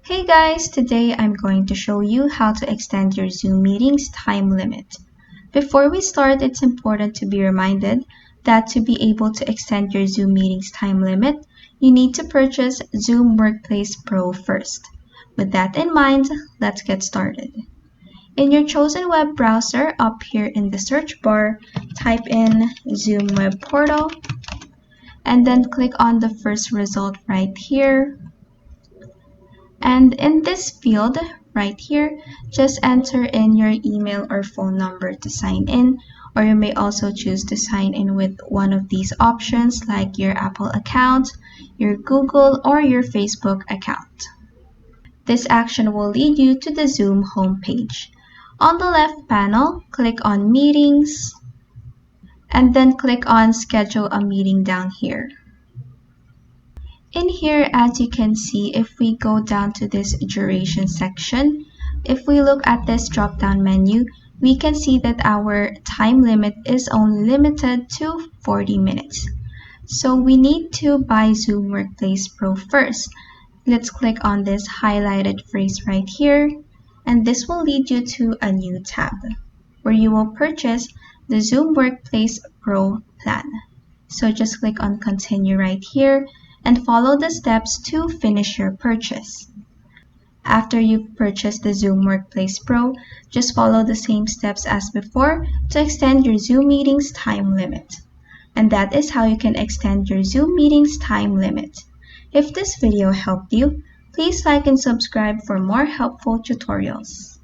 Hey guys, today I'm going to show you how to extend your Zoom meetings time limit. Before we start, it's important to be reminded that to be able to extend your Zoom meetings time limit, you need to purchase Zoom Workplace Pro first. With that in mind, let's get started. In your chosen web browser, up here in the search bar, type in Zoom Web Portal and then click on the first result right here. And in this field right here, just enter in your email or phone number to sign in, or you may also choose to sign in with one of these options like your Apple account, your Google, or your Facebook account. This action will lead you to the Zoom homepage. On the left panel, click on Meetings, and then click on Schedule a Meeting down here. In here, as you can see, if we go down to this duration section, if we look at this drop-down menu, we can see that our time limit is only limited to 40 minutes. So we need to buy Zoom Workplace Pro first. Let's click on this highlighted phrase right here, and this will lead you to a new tab where you will purchase the Zoom Workplace Pro plan. So just click on Continue right here and follow the steps to finish your purchase. After you've purchased the Zoom Workplace Pro, just follow the same steps as before to extend your Zoom meetings time limit. And that is how you can extend your Zoom meetings time limit. If this video helped you, please like and subscribe for more helpful tutorials.